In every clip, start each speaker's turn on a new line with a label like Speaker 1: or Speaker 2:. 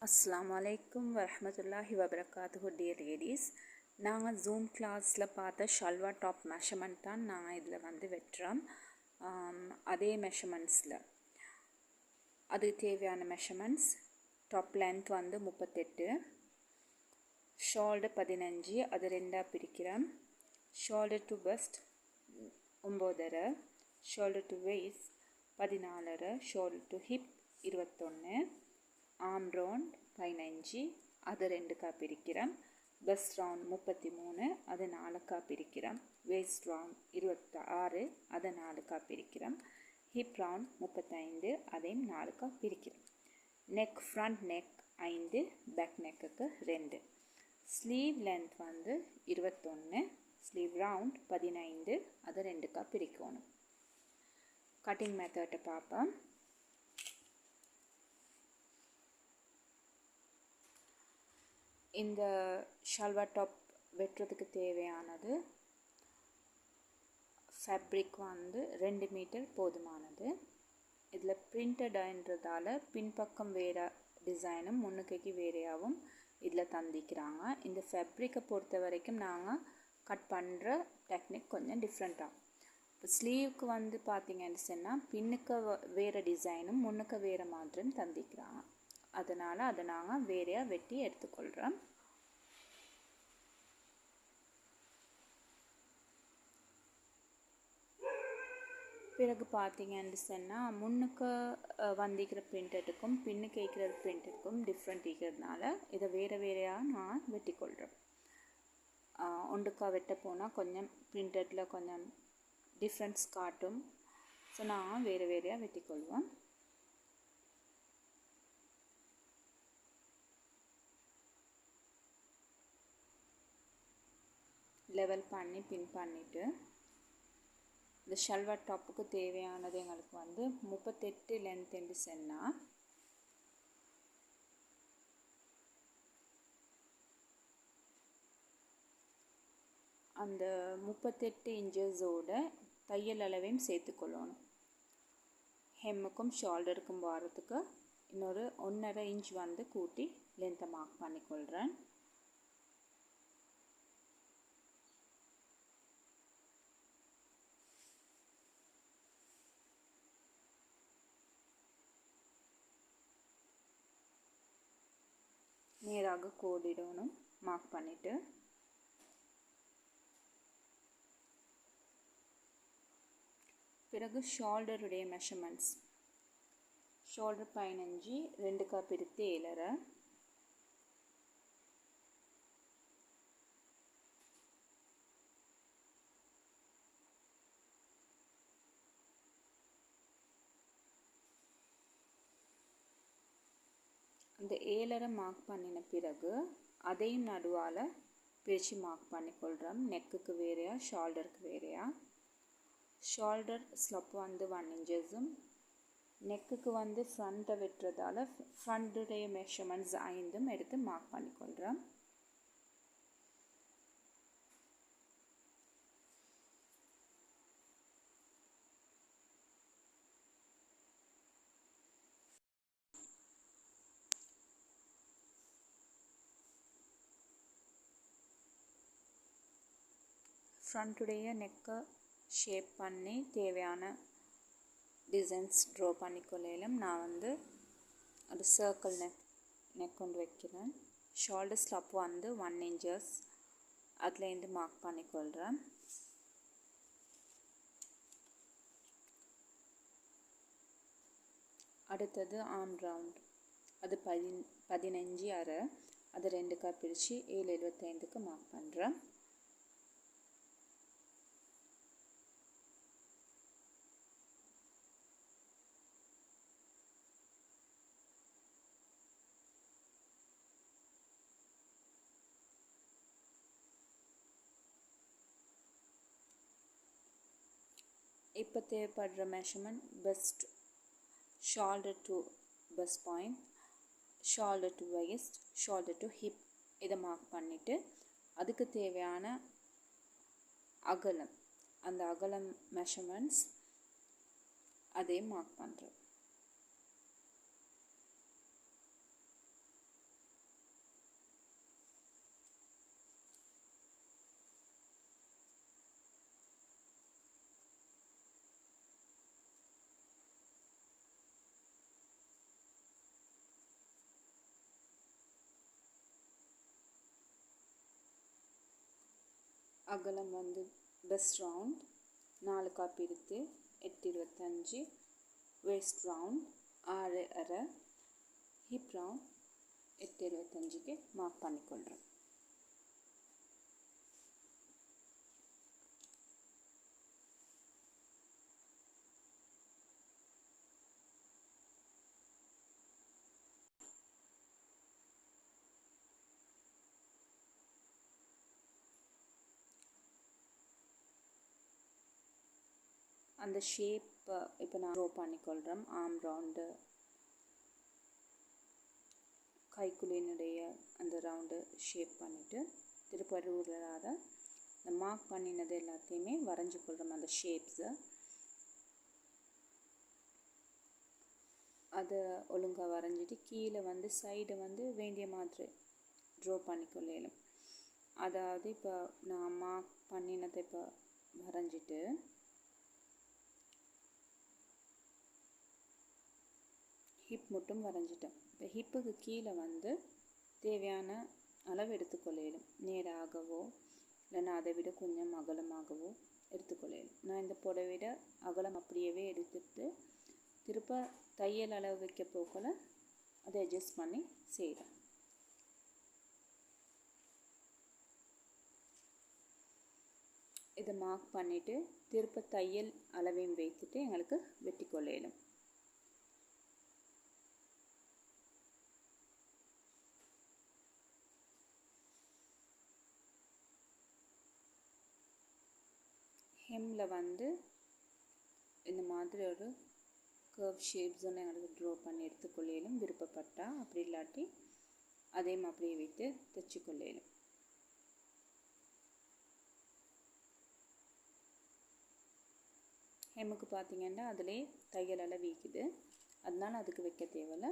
Speaker 1: அஸ்ஸலாமு அலைக்கும் வரஹ்மத்துல்லாஹி வபரகாத்துஹு டியர் லேடிஸ். நாங்கள் ஜூம் கிளாஸில் பார்த்த ஷல்வா டாப் மெஷர்மெண்ட் தான் நாங்கள் இதில் வந்து வெட்டுறோம். அதே மெஷர்மெண்ட்ஸில் அதுக்கு தேவையான மெஷர்மெண்ட்ஸ்: டாப் லென்த் வந்து 38, ஷோல்டர் 15, அது ரெண்டாக பிரிக்கிறோம். Shoulder to first 9.5, shoulder to waist 14.5, shoulder to hip 21, arm round 15, அது ரெண்டுக்காக பிரிக்கிறோம். பஸ்ட் ரவுண்ட் 33, அது 4க்காக பிரிக்கிறோம். வேஸ்ட் ரவுண்ட் 26, அதை 4க்காக பிரிக்கிறோம். ஹிப் ரவுண்ட் 35, அதையும் 4க்காக பிரிக்கிறோம். நெக் ஃப்ரண்ட் நெக் 5, பேக் நெக்குக்கு 2. ஸ்லீவ் லென்த் வந்து 21, ஸ்லீவ் ரவுண்ட் 15, அதை 2க்காக பிரிக்கணும். கட்டிங் மெத்தட்டை பார்ப்போம். இந்த ஷல்வா டாப் வெட்டுறதுக்கு தேவையானது ஃபேப்ரிக் வந்து 2 மீட்டர் போதுமானது. இதில் பிரிண்டடுன்றதால பின்பக்கம் வேறு டிசைனும் முன்னுக்கைக்கு வேறையாகவும் இதில் தந்திக்கிறாங்க. இந்த ஃபேப்ரிக்கை பொறுத்த வரைக்கும் நாங்கள் கட் பண்ணுற டெக்னிக் கொஞ்சம் டிஃப்ரெண்ட்டாக. இப்போ ஸ்லீவுக்கு வந்து பார்த்திங்கன்னு சொன்னால் பின்னுக்கு வேறு டிசைனும் முன்னுக்கு வேறு மாதிரியும் தந்திக்கிறாங்க. அதனால் அதை நாங்கள் வேறையாக வெட்டி எடுத்துக்கொள்கிறோம். பிறகு பார்த்திங்கன்னு சொன்னால் முன்னுக்கு வந்திக்கிற பிரிண்டட்டுக்கும் பின்னுக்கு வைக்கிற பிரிண்டட்டுக்கும் டிஃப்ரெண்ட் இருக்கிறதுனால இதை வேறு வேறையாக நான் வெட்டிக்கொள்கிறேன். ஒன்றுக்கா வெட்ட போனால் கொஞ்சம் பிரிண்டட்டில் கொஞ்சம் டிஃப்ரென்ஸ் காட்டும். ஸோ நான் வேறு வேறையாக வெட்டிக்கொள்வேன். லெவல் பண்ணி பின் பண்ணிவிட்டு இந்த ஷல்வா டாப்புக்கு தேவையானது எங்களுக்கு வந்து 38 லென்த் என்று சொன்னால் அந்த 38 இன்ச்சஸோட தையல் அளவையும் சேர்த்துக்கொள்ளணும். ஹெம்முக்கும் ஷோல்டருக்கும் வாரத்துக்கு இன்னொரு 1.5 இன்ச் வந்து கூட்டி லென்த்தை மார்க் பண்ணிக்கொள்கிறேன். நேராக கோடிடணும். மார்க் பண்ணிவிட்டு பிறகு ஷோல்டருடைய மெஷர்மெண்ட்ஸ்: ஷோல்டர் 15, 2க்காக பிரித்து 7.5, அந்த 7.5 மார்க் பண்ணின பிறகு அதையும் நடுவால் பிரித்து மார்க் பண்ணிக்கொள்கிறோம். நெக்குக்கு வேறையா ஷோல்டருக்கு வேறையா. ஷோல்டர் ஸ்லப் வந்து 1 இன்ச்சஸும் நெக்குக்கு வந்து ஃப்ரண்ட்டை வெட்டுறதால ஃப்ரண்ட்டுடைய மெஷர்மெண்ட்ஸ் 5 எடுத்து மார்க் பண்ணிக்கொள்கிறோம். ஃப்ரண்ட்டுடைய நெக்கை ஷேப் பண்ணி தேவையான டிசைன்ஸ் ட்ரா பண்ணிக்கொள்ளையிலும் நான் வந்து ஒரு சர்க்கிள் நெக் கொண்டு வைக்கிறேன். ஷோல்டர் ஸ்லப் வந்து 1 இன்ச்சஸ் அதுலேருந்து மார்க் பண்ணிக்கொள்கிறேன். அடுத்தது ஆர்ம் ரவுண்ட், அது 15.5, அது 2க்காக பிரித்து 7.75க்கு மார்க் பண்ணுறேன். இப்போ தேவைப்படுற measurement: first, shoulder to first point, shoulder to waist, shoulder to hip, இதை மார்க் பண்ணிவிட்டு அதுக்கு தேவையான அகலம், அந்த அகலம் மெஷர்மெண்ட்ஸ் அதையும் மார்க் பண்ணுறேன். அகலம் வந்து பெஸ்ட் ரவுண்ட் 4 காப்பி எடுத்து 8.25, வேஸ்ட் ரவுண்ட் 6.5, ஹிப் ரவுண்ட் 8.25க்கு மார்க் பண்ணிக்கொள்கிறேன். அந்த ஷேப் இப்போ நான் ட்ரா பண்ணிக்கொள்கிறேன். ஆர்ம் ரவுண்டு, கைக்குள்ளினுடைய அந்த ரவுண்டு ஷேப் பண்ணிவிட்டு திருப்ப ரூலரால் இந்த மார்க் பண்ணினது எல்லாத்தையுமே வரைஞ்சி கொள்கிறோம். அந்த ஷேப்ஸை அதை ஒழுங்காக வரைஞ்சிட்டு கீழே வந்து சைடை வந்து வேண்டிய மாதிரி ட்ரா பண்ணிக்கொள்ளலும். அதாவது இப்போ நான் மார்க் பண்ணினதை இப்போ வரைஞ்சிட்டு ஹிப் மட்டும் வரைஞ்சிட்டேன். இப்போ ஹிப்புக்கு கீழே வந்து தேவையான அளவு எடுத்துக்கொள்ளலும். நேராகவோ இல்லைன்னா அதை விட கொஞ்சம் அகலமாகவோ எடுத்துக்கொள்ளலும். நான் இந்த புடவையோட அகலம் அப்படியே எடுத்துட்டு திருப்ப தையல் அளவு வைக்க போகல அதை அட்ஜஸ்ட் பண்ணி செய்கிறேன். இதை மார்க் பண்ணிவிட்டு திருப்ப தையல் அளவையும் வைத்துட்டு எங்களுக்கு வெட்டி கொள்ளலும். ஹெம்மில் வந்து இந்த மாதிரி ஒரு கர்வ் ஷேப்ஸ் ஒன்று எங்களுக்கு ட்ரா பண்ணி எடுத்துக்கொள்ளலும் விருப்பப்பட்டால். அப்படி இல்லாட்டி அதையும் அப்படியே வைத்து தைச்சிக்கொள்ளலும். ஹெம்முக்கு பார்த்திங்கன்னா அதிலே தையல் அளவு வைக்குது, அதனால் அதுக்கு வைக்க தேவையில்லை.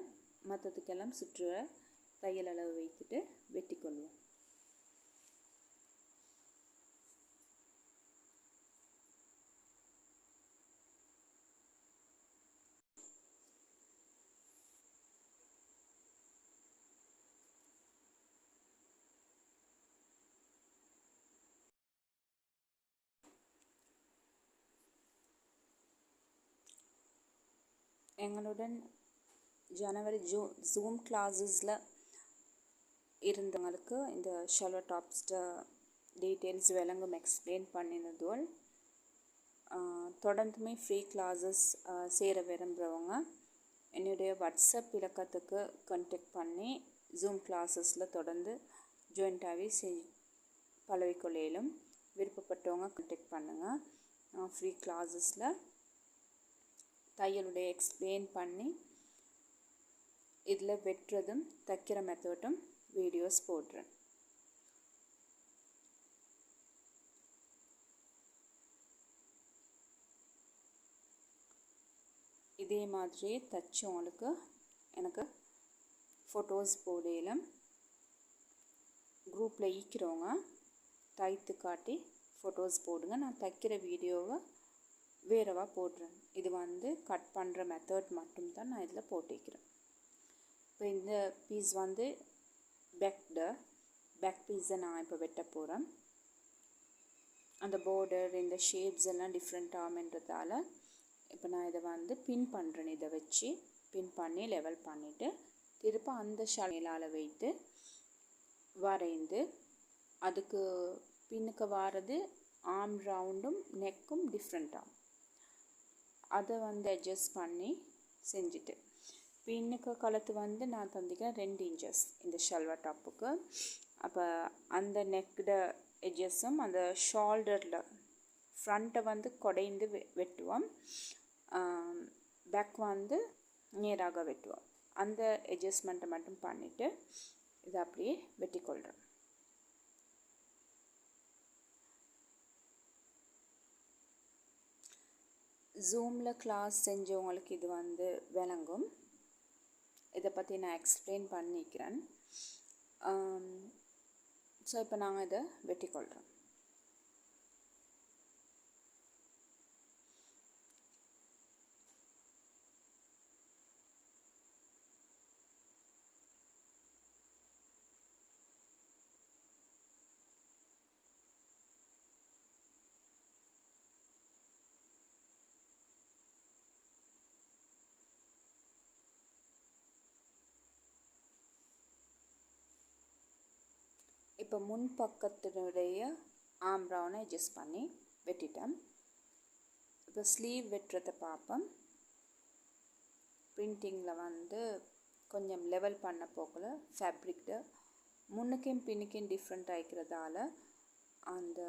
Speaker 1: மற்றதுக்கெல்லாம் சுற்றுற தையல் அளவு வைத்துட்டு வெட்டி கொள்வோம். எங்களுடன் ஜனவரி ஜூம் கிளாஸஸில் இருந்தவங்களுக்கு இந்த ஷல்வார் டாப்ஸ்ட டீட்டெயில்ஸ் விளங்கும் எக்ஸ்பிளைன் பண்ணினதும் தொடர்ந்துமே ஃப்ரீ கிளாஸஸ் சேர விரும்புகிறவங்க என்னுடைய வாட்ஸ்அப் இலக்கத்துக்கு கான்டாக்ட் பண்ணி ஜூம் கிளாஸஸில் தொடர்ந்து ஜாயின்டாகவே பழகிக்கொள்ளையிலும். விருப்பப்பட்டவங்க கான்டாக்ட் பண்ணுங்கள். ஃப்ரீ கிளாஸஸில் தையலுடைய எக்ஸ்பிளைன் பண்ணி இதில் வெட்டுறதும் தைக்கிற மெத்தடும் வீடியோஸ் போடுறேன். இதே மாதிரியே தைச்சவங்களுக்கு எனக்கு ஃபோட்டோஸ் போடையிலும் குரூப்பில் ஈக்கிறவங்க தைத்து காட்டி ஃபோட்டோஸ் போடுங்க. நான் தைக்கிற வீடியோவை வேறவா போடுறேன். இது வந்து கட் பண்ணுற மெத்தட் மட்டும்தான் நான் இதில் போட்டிக்கிறேன். இப்போ இந்த பீஸ் வந்து பேக் பீஸை நான் இப்போ வெட்ட போகிறேன். அந்த பார்டர் இந்த ஷேப்ஸ் எல்லாம் டிஃப்ரெண்ட் ஆகுன்றதால இப்போ நான் இதை வந்து பின் பண்ணுறேன். இதை வச்சு பின் பண்ணி லெவல் பண்ணிவிட்டு திருப்ப அந்த ஷாலால் வைத்து வரைந்து அதுக்கு பின்னுக்கு வாரது ஆர்ம் ரவுண்டும் நெக்கும் டிஃப்ரெண்ட்டாகும். அதை வந்து அட்ஜஸ்ட் பண்ணி செஞ்சுட்டு பின்னுக்கு கழுத்து வந்து நான் தந்திக்கிறேன் 2 இன்ச்சஸ் இந்த ஷல்வார் டாப்புக்கு. அப்போ அந்த நெக்கோட எட்ஜஸும் அந்த ஷோல்டரில் ஃப்ரண்ட்டை வந்து குடைந்து வெட்டுவோம், பேக் வந்து நேராக வெட்டுவோம். அந்த அட்ஜஸ்ட்மெண்ட்டை மட்டும் பண்ணிவிட்டு இதை அப்படியே வெட்டிக்கொள்கிறேன். ஜூமில் கிளாஸ் செஞ்சவங்களுக்கு இது வந்து விளங்கும். இதை பற்றி நான் எக்ஸ்பிளைன் பண்ணிக்கிறேன். ஸோ இப்போ நாங்கள் இதை வெட்டிக்கொள்கிறோம். இப்போ முன் பக்கத்தினுடைய ஆம் ரவுண்டை அட்ஜஸ்ட் பண்ணி வெட்டிட்டேன். இப்போ ஸ்லீவ் வெட்டுறதை பார்ப்போம். பிரிண்டிங்கில் வந்து கொஞ்சம் லெவல் பண்ண போகல ஃபேப்ரிக்கு முன்னுக்கும் பின்னுக்கும் டிஃப்ரெண்ட் ஆகிக்கிறதால அந்த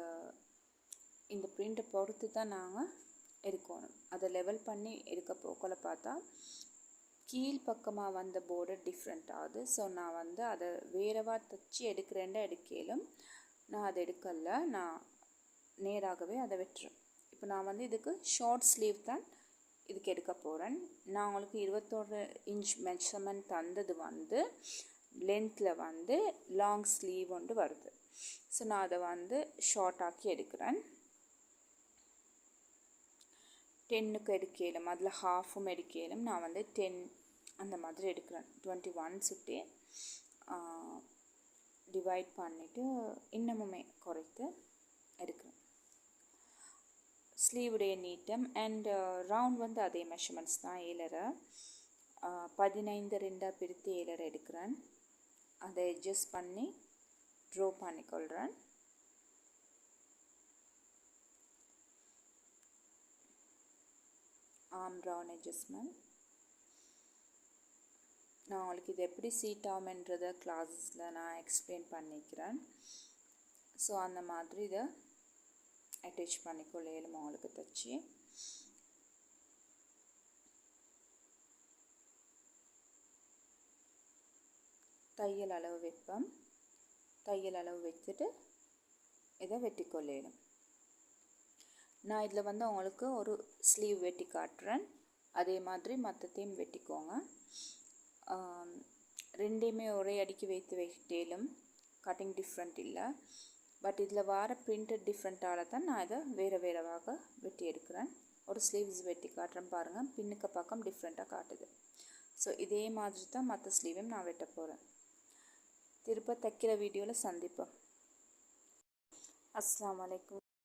Speaker 1: இந்த பிரிண்ட்டை பொறுத்து தான் நாங்கள் எடுக்கணும். அதை லெவல் பண்ணி எடுக்க போகல பார்த்தா கீழ் பக்கமாக வந்த border டிஃப்ரெண்ட் ஆகுது. ஸோ நான் வந்து அதை வேறவா தைச்சி எடுக்கிறேன்டா எடுக்கலும் நான் அதை எடுக்கல, நான் நேராகவே அதை வெட்டுறேன். இப்போ நான் வந்து இதுக்கு ஷார்ட் ஸ்லீவ் தான் இதுக்கு எடுக்க போகிறேன். நான் உங்களுக்கு 21 இன்ச் மெஷர்மெண்ட் தந்தது வந்து லென்த்தில் வந்து லாங் ஸ்லீவ் ஒன்று வருது. ஸோ நான் அதை வந்து ஷார்ட் ஆக்கி எடுக்கிறேன். 10க்கு எடுக்கலும், அதில் ஹாஃபும் எடுக்கலும். நான் வந்து 10 அந்த மாதிரி எடுக்கிறேன். 21 சுட்டி டிவைட் பண்ணிவிட்டு இன்னமுமே குறைத்து எடுக்கிறேன். ஸ்லீவுடைய நீட்டம் அண்ட் ரவுண்ட் வந்து அதே மெஷர்மெண்ட்ஸ் தான். 7.5 15 பிரித்து 7.5 எடுக்கிறேன். அதை அட்ஜஸ்ட் பண்ணி ட்ரா பண்ணிக்கொள்கிறேன். ஆம் ரவுண்ட் அட்ஜஸ்ட்மெண்ட் நான் உங்களுக்கு இது எப்படி சீட் ஆகும்ன்றதை கிளாஸஸில் நான் எக்ஸ்பிளைன் பண்ணிக்கிறேன். ஸோ அந்த மாதிரி இதை அட்டாச் பண்ணிக்கொள்ளையிலும் அவங்களுக்கு தைச்சி தையல் அளவு வைப்பேன். தையல் அளவு வச்சுட்டு இதை வெட்டி கொள்ளையிலும். நான் இதில் வந்து உங்களுக்கு ஒரு ஸ்லீவ் வெட்டி காட்டுறேன். அதே மாதிரி மற்றத்தையும் வெட்டிக்கோங்க. ரெண்டையுமே ஒரே அடிக்கி வைத்து வெட்டிலும் கட்டிங் டிஃப்ரெண்ட் இல்லை. பட் இதில் வர பிரிண்டட் டிஃப்ரெண்ட்டால் தான் நான் இதை வேறு வேறவாக வெட்டி எடுக்கிறேன். ஒரு ஸ்லீவ்ஸ் வெட்டி காட்டுறேன் பாருங்கள், பின்னுக்கு பக்கம் டிஃப்ரெண்ட்டாக காட்டுது. ஸோ இதே மாதிரி தான் மற்ற ஸ்லீவையும் நான் வெட்ட போகிறேன். திரும்ப தைக்கிற வீடியோவில் சந்திப்போம். அஸ்ஸலாமு அலைக்கும்.